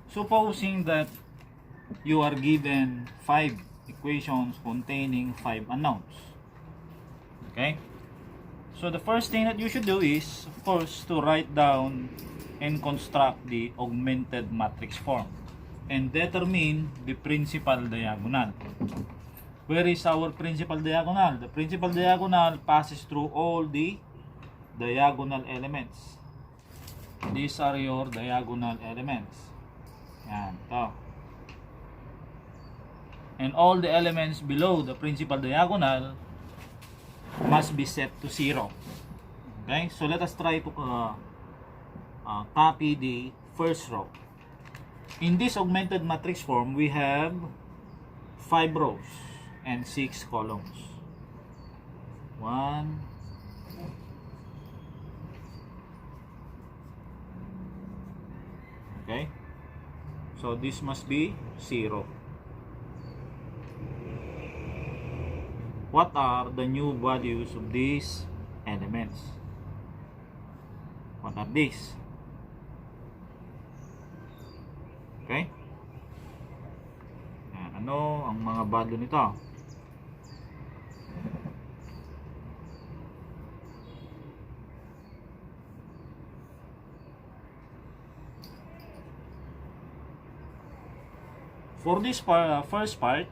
Supposing that you are given 5 equations containing 5 unknowns. Okay? So the first thing that you should do is, of course, to write down and construct the augmented matrix form and determine the principal diagonal. Where is our principal diagonal? The principal diagonal passes through all the diagonal elements. These are your diagonal elements. Yan, ito. And all the elements below the principal diagonal must be set to 0. Okay, so let us try to copy the first row. In this augmented matrix form, we have 5 rows and 6 columns. 1, okay, so this must be 0. What are the new values of these elements? What are these? Okay? Ano ang mga value nito? For this first part,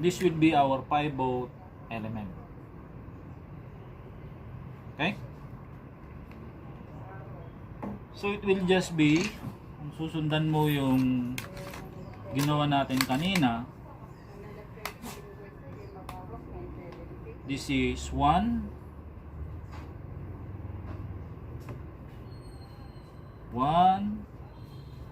this will be our pivot element. Okay? So it will just be, kung susundan mo yung ginawa natin kanina, this is 1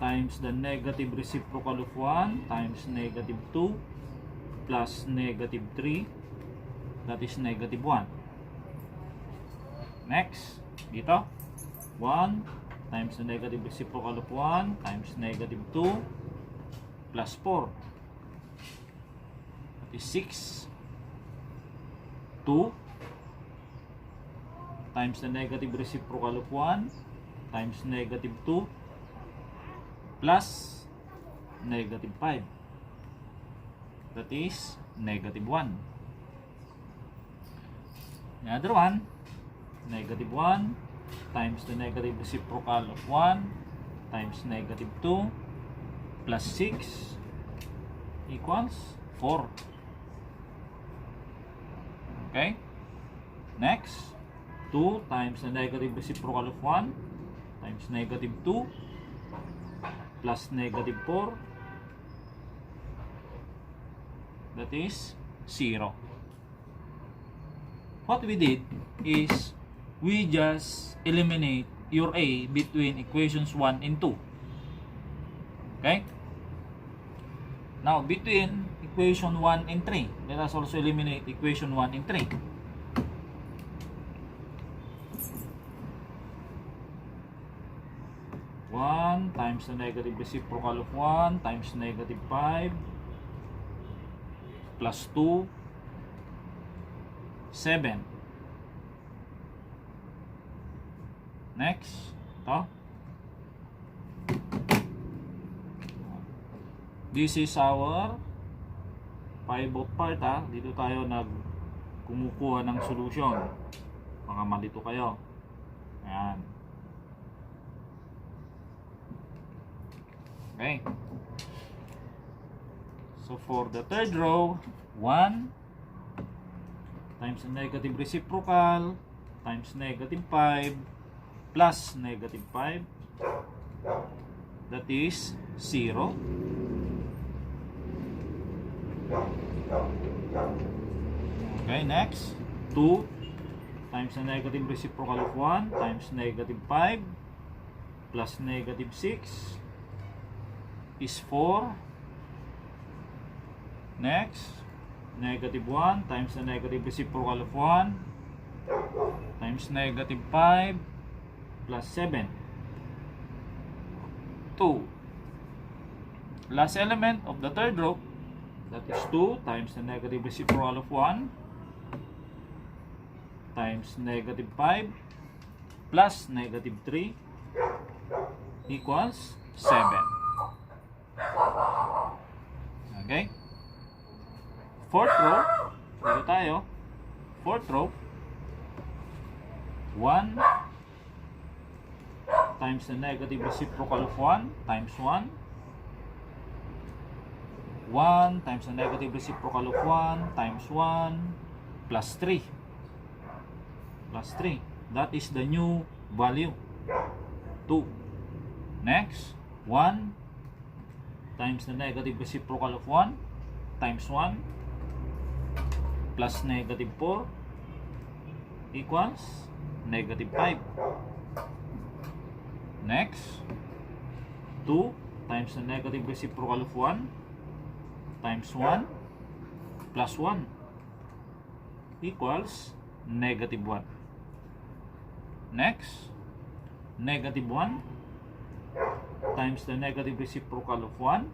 times the negative reciprocal of 1 times negative 2 plus negative 3, that is negative 1. Next, dito 1 times the negative reciprocal of 1 times negative 2 plus 4, that is 6. 2 times the negative reciprocal of 1 times negative 2 plus negative 5, that is negative 1. The other one, negative 1 times the negative reciprocal of 1 times negative 2 plus 6 equals 4. Okay? Next, 2 times the negative reciprocal of 1 times negative 2 plus negative 4, that is 0. What we did is we just eliminate your A between equations 1 and 2. Okay? Now, between equation 1 and 3, let us also eliminate equation 1 and 3. Times the negative reciprocal of 1 times negative 5 plus 2, 7. Next, ito. This is our pivot part, ha. Dito tayo kumukuha ng solution. Baka malito kayo. Ayan. Okay. So for the third row, 1 times the negative reciprocal times negative 5 plus negative 5, that is 0. Okay, next, 2 times the negative reciprocal of 1 times negative 5 plus negative 6 is 4. Next, negative 1 times the negative reciprocal of 1 times negative 5 plus 7, 2. Last element of the third row, that is 2 times the negative reciprocal of 1 times negative 5 plus negative 3 equals 7. Okay? Fourth row, dito tayo. Fourth row, 1 times the negative reciprocal of 1 times 1. 1 times the negative reciprocal of 1 times 1 plus 3. Plus 3. That is the new value. 2. Next, 1 times the negative reciprocal of 1 times 1 plus negative 4 equals negative 5. Next, 2 times the negative reciprocal of 1 times 1 plus 1 equals negative 1. Next, negative 1 times the negative reciprocal of 1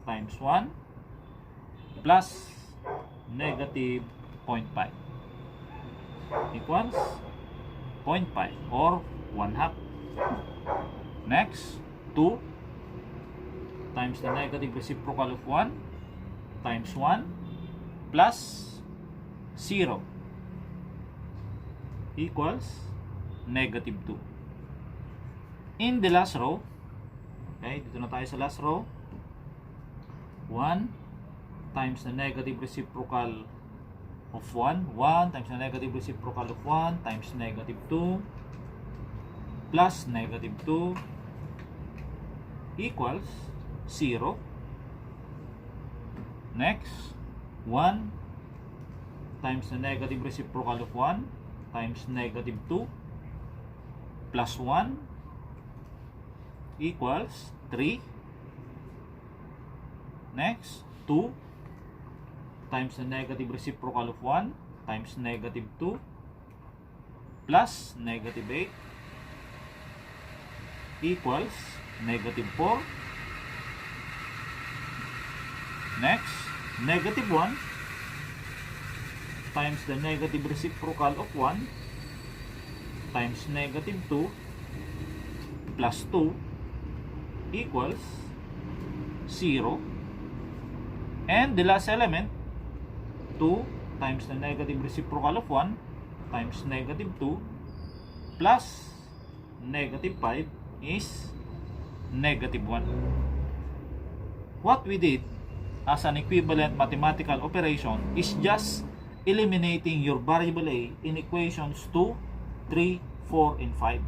times 1 plus negative 0.5 equals 0.5 or 1/2. Next, 2 times the negative reciprocal of 1 times 1 plus 0 equals negative 2. In the last row, okay, dito na tayo sa last row, 1 times the negative reciprocal of 1 times the negative reciprocal of 1 times negative 2 plus negative 2 equals 0. Next, 1 times the negative reciprocal of 1 times negative 2 plus 1 equals 3. Next, 2 times the negative reciprocal of 1 times negative 2 plus negative 8 equals negative 4. Next, negative 1 times the negative reciprocal of 1 times negative 2 plus 2 equals 0. And the last element, 2 times the negative reciprocal of 1 times negative 2 plus negative 5 is negative 1. What we did as an equivalent mathematical operation is just eliminating your variable a in equations 2, 3, 4, and 5.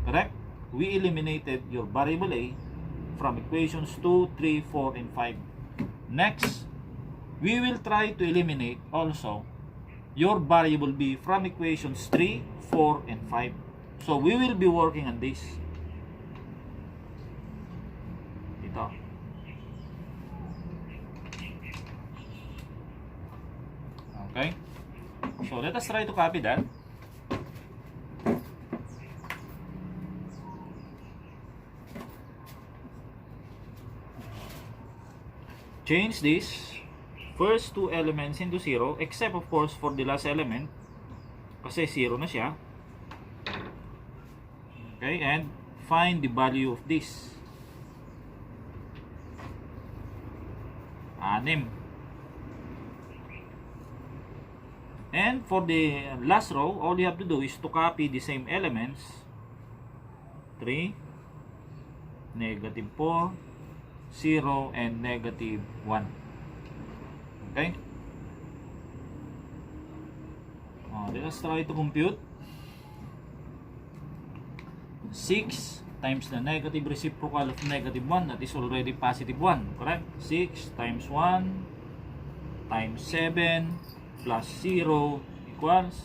Correct? We eliminated your variable a from equations 2, 3, 4, and 5. Next, we will try to eliminate also your variable b from equations 3, 4, and 5. So we will be working on this. Ito. Okay? So let us try to copy that. Change this first two elements into 0, except of course for the last element kasi 0 na siya. Okay, and find the value of this. 6. And for the last row, all you have to do is to copy the same elements. 3, negative 4, 0, and negative 1. Okay? Let us try to compute. 6 times the negative reciprocal of negative 1, that is already positive 1, correct? 6 times 1 times 7 plus 0 equals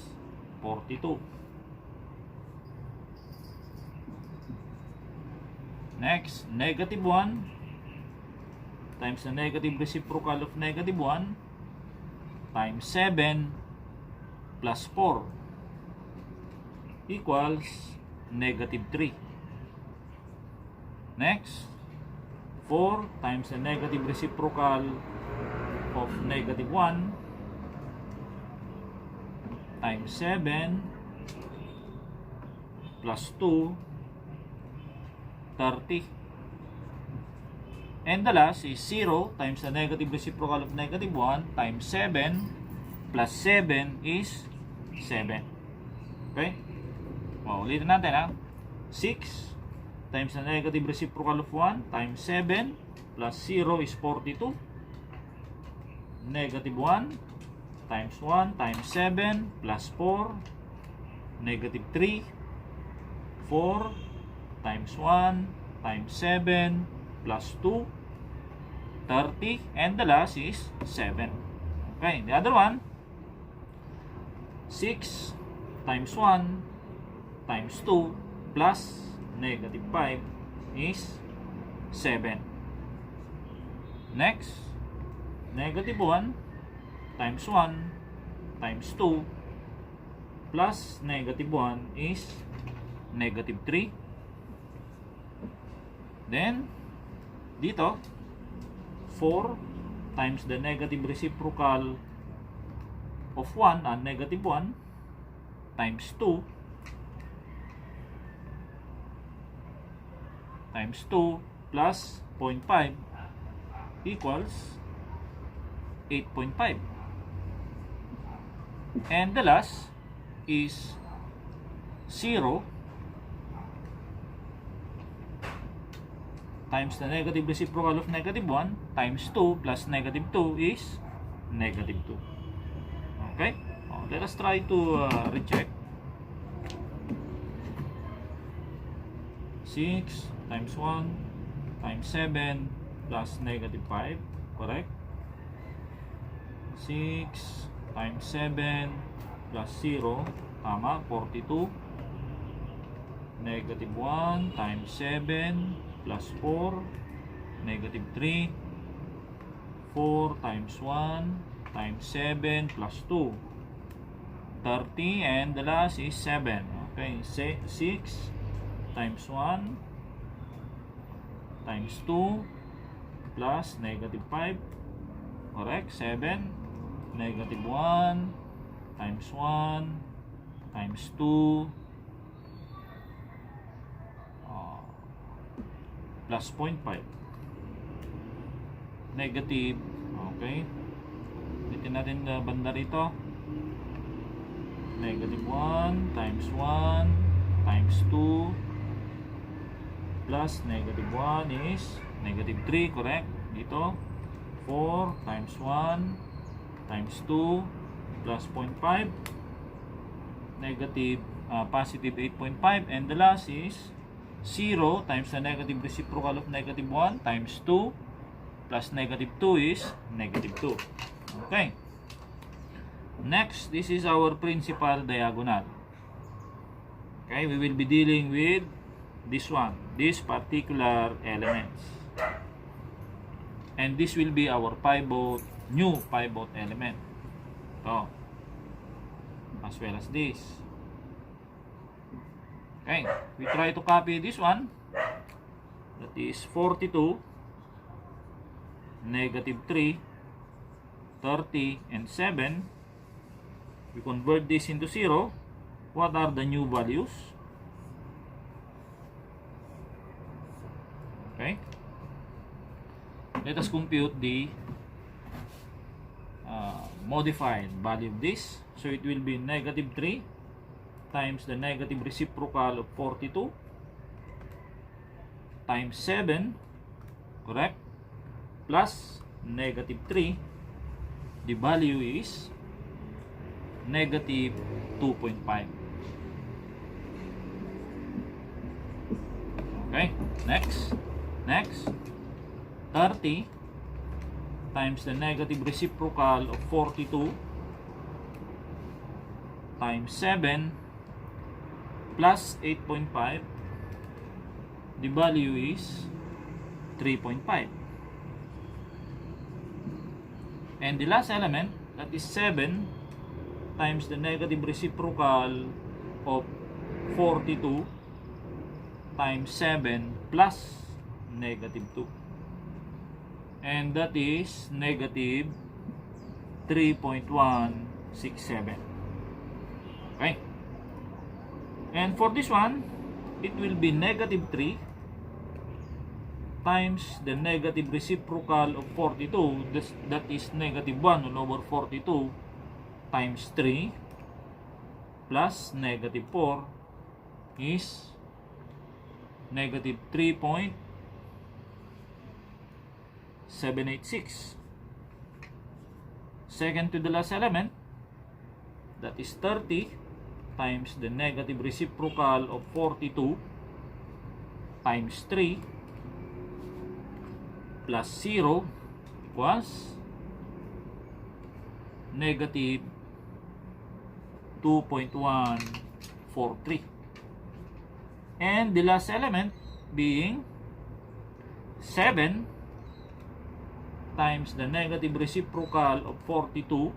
42. Next, negative 1 times the negative reciprocal of negative 1 times 7 plus 4 equals negative 3. Next, 4 times the negative reciprocal of negative 1 times 7 plus 2, 30. And the last is 0 times the negative reciprocal of negative 1 times 7 plus 7 is 7. Okay? O, ulitin natin ha. 6 times the negative reciprocal of 1 times 7 plus 0 is 42. Negative 1 times 1 times 7 plus 4. Negative 3. 4 times 1 times 7 plus 2, 30, and the last is 7. Okay, the other one, 6 times 1 times 2 plus negative 5 is 7. Next, negative 1 times 1 times 2 plus negative 1 is negative 3. Then, dito, 4 times the negative reciprocal of 1 and negative 1 times 2 plus 0.5 equals 8.5. And the last is 0 times the negative reciprocal of negative 1 times 2 plus negative 2 is negative 2. Okay? Let us try to recheck. 6 times 1 times 7 plus negative 5. Correct? 6 times 7 plus 0. Tama, 42. Negative 1 times 7 plus 4, negative 3, 4 times 1 times 7 plus 2, 30, and the last is 7. Okay, 6 times 1 times 2 plus negative 5, correct, 7, negative 1 times 1 times 2 plus 0.5, negative. Okay, ulitin natin na banda rito. Negative 1 times 1 times 2 plus negative 1 is negative 3, correct. Dito 4 times 1 times 2 plus 0.5, negative positive 8.5, and the last is 0 times the negative reciprocal of negative 1 times 2 plus negative 2 is negative 2. Okay. Next, this is our principal diagonal. Okay, we will be dealing with this one, this particular elements. And this will be our pivot, new pivot element. So, as well as this. Okay, we try to copy this one. That is 42, negative 3, 30, and 7. We convert this into 0. What are the new values? Okay. Let us compute the modified value of this. So it will be negative 3 times the negative reciprocal of 42 times 7, correct, plus negative 3. The value is negative 2.5. Okay, next 30 times the negative reciprocal of 42 times 7 plus 8.5. The value is 3.5. And the last element, that is 7 times the negative reciprocal of 42 times 7 plus negative 2. And that is negative 3.167. Okay. And for this one, it will be negative 3 times the negative reciprocal of 42, that is negative 1 all over 42 times 3 plus negative 4 is negative 3.786. Second to the last element, that is 30 times the negative reciprocal of 42 times 3 plus 0 equals negative 2.143. And the last element being 7 times the negative reciprocal of 42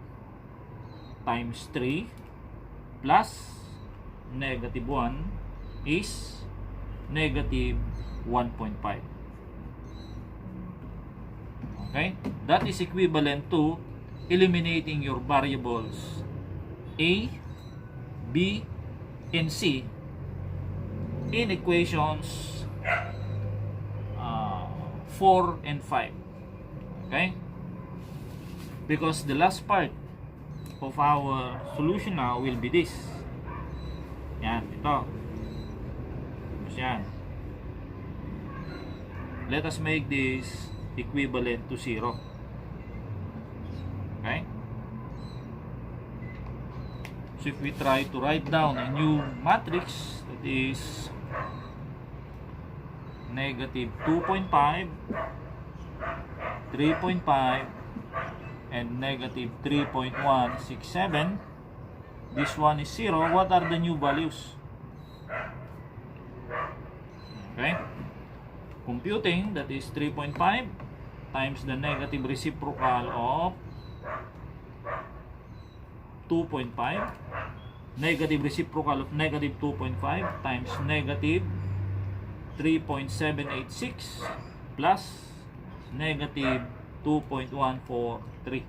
times 3 plus negative 1 is negative 1.5. Okay? That is equivalent to eliminating your variables A, B, and C in equations 4 and 5. Okay? Because the last part of our solution now will be this. Yan, ito. Yan. Let us make this equivalent to 0. Okay? So if we try to write down a new matrix, that is negative 2.5, 3.5, and negative 3.167. This one is 0. What are the new values? Okay? Computing, that is 3.5 times the negative reciprocal of 2.5, negative reciprocal of negative 2.5 times negative 3.786 plus negative 2.143,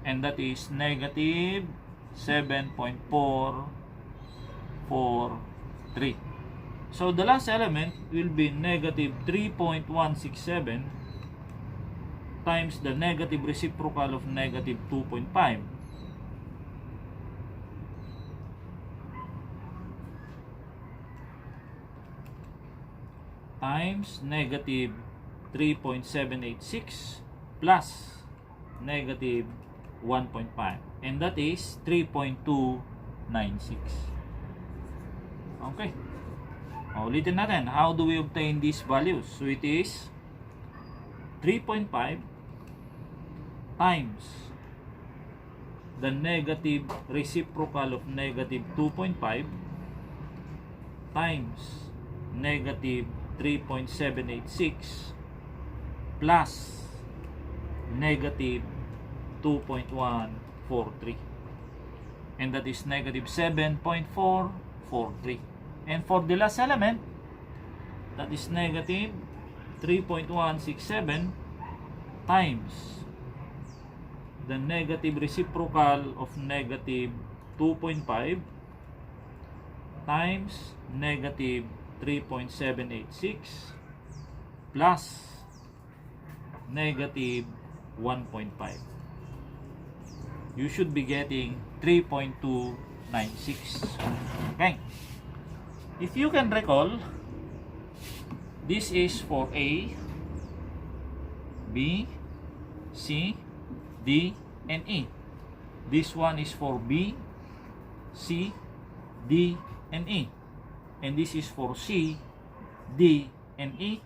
and that is negative 7.443. So the last element will be negative 3.167 times the negative reciprocal of negative 2.5 times negative 3.786 plus negative 1.5, and that is 3.296. Okay. Ulitin natin, how do we obtain these values? So it is 3.5 times the negative reciprocal of negative 2.5 times negative 3.786 plus negative 2.143, and that is negative 7.443. And for the last element, that is negative 3.167 times the negative reciprocal of negative 2.5 times negative 3.786 plus negative 1.5. You should be getting 3.296. Okay. If you can recall, this is for A, B, C, D, and E. This one is for B, C, D, and E. And this is for C, D, and E.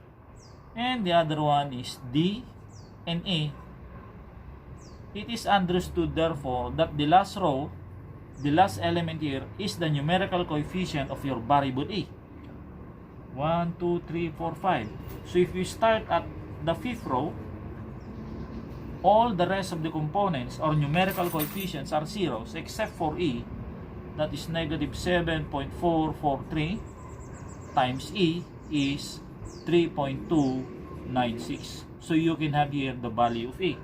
And the other one is D and E. It is understood, therefore, that the last row, the last element here, is the numerical coefficient of your variable E. 1, 2, 3, 4, 5. So if you start at the fifth row, all the rest of the components or numerical coefficients are zeros except for E, that is negative 7.443 times E is 3.296. So you can have here the value of E.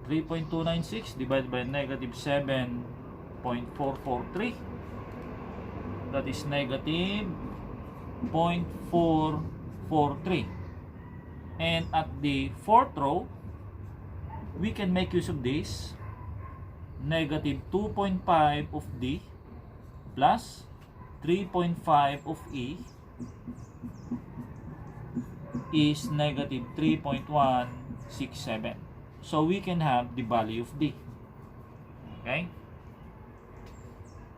3.296 divided by negative 7.443, that is negative 0.443. And at the fourth row, we can make use of this. Negative 2.5 of D plus 3.5 of E is negative 3.167. So we can have the value of D. Okay?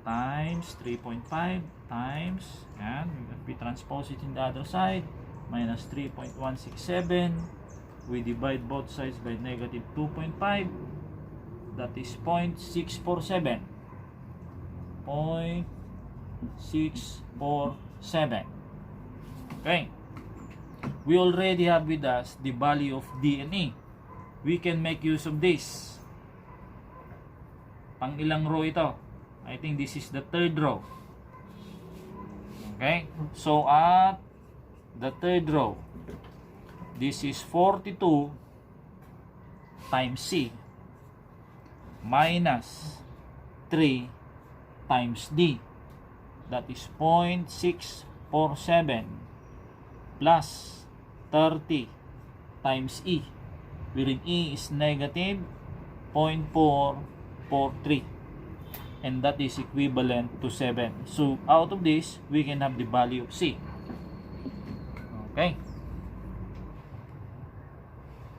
Times 3.5 times, and we transpose it in the other side, minus 3.167. We divide both sides by negative 2.5. That is 0.647. 0.647. Okay. We already have with us the value of D and E. We can make use of this. Pang ilang row ito? I think this is the third row. Okay. So at the third row, this is 42 times C minus 3 times D. That is 0.647 plus 30 times E, wherein E is negative 0.443, and that is equivalent to 7. So out of this, we can have the value of C. Okay.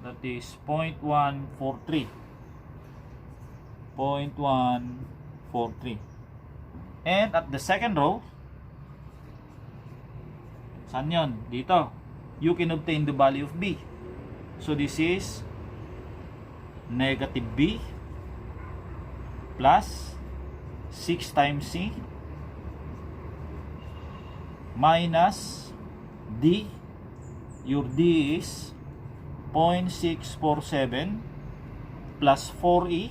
That is 0.143. 0.143. And at the second row, saan yun? Dito. You can obtain the value of B. So this is negative B plus 6 times C minus D. Your D is 0.647 plus 4E.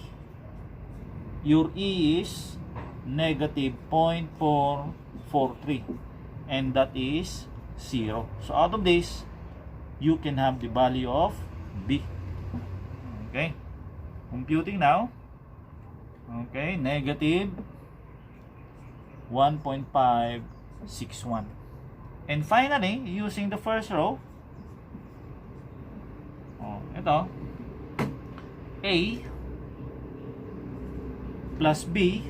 Your E is negative 0.443, and that is 0. So out of this, you can have the value of B. Okay, computing now. Okay, negative 1.561. And finally, using the first row, ito, A plus B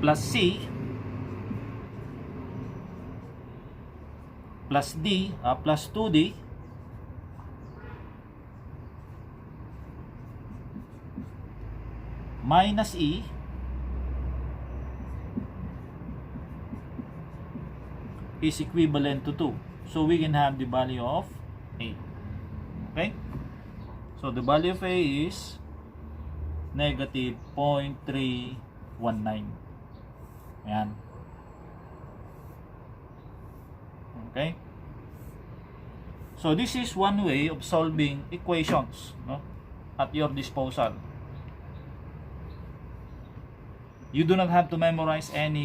plus C plus D plus 2D minus E is equivalent to 2. So we can have the value of A. Okay? So the value of A is negative 0.319. Ayan. Okay? So this is one way of solving equations, no, at your disposal. You do not have to memorize and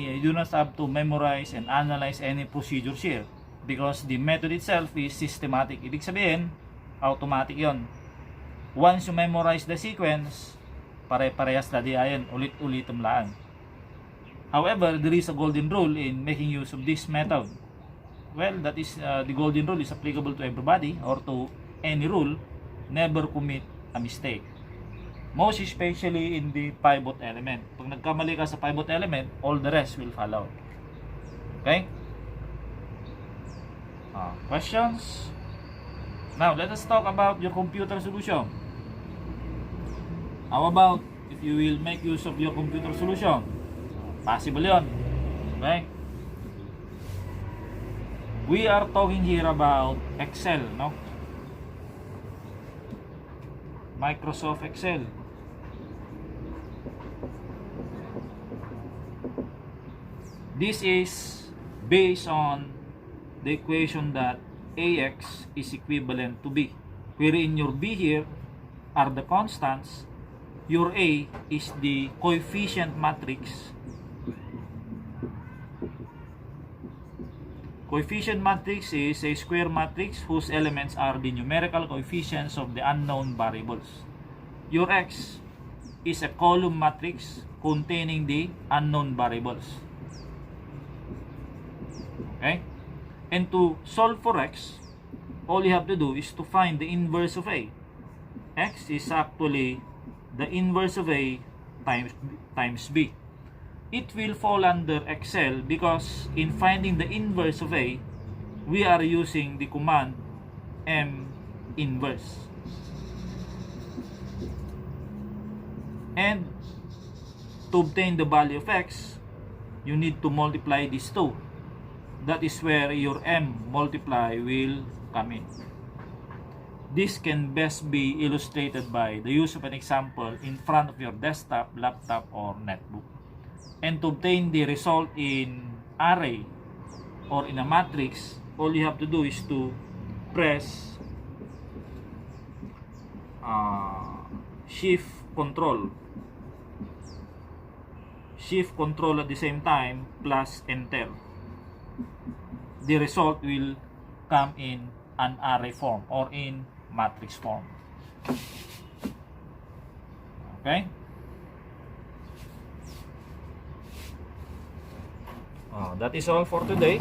analyze any procedures here, because the method itself is systematic. Ibig sabihin, automatic yon. Once you memorize the sequence, pare-parehas na diyan, ulit-ulitom lang. However, there is a golden rule in making use of this method. Well, that is the golden rule is applicable to everybody or to any rule. Never commit a mistake. Most especially in the pivot element. Pag nagkamali ka sa pivot element, all the rest will follow. Okay? Questions? Now, let us talk about your computer solution. How about if you will make use of your computer solution? Possible yun. Okay? We are talking here about Excel, no? Microsoft Excel. This is based on the equation that AX is equivalent to B, wherein your B here are the constants, your A is the coefficient matrix. Coefficient matrix is a square matrix whose elements are the numerical coefficients of the unknown variables. Your X is a column matrix containing the unknown variables. Okay? And to solve for x, all you have to do is to find the inverse of a. X is actually the inverse of a times b. It will fall under Excel because in finding the inverse of a, we are using the command m inverse. And to obtain the value of x, you need to multiply these two. That is where your m multiply will come in. This can best be illustrated by the use of an example in front of your desktop, laptop, or netbook. And to obtain the result in array or in a matrix, all you have to do is to press shift control at the same time plus enter. The result will come in an array form or in matrix form. Okay? That is all for today.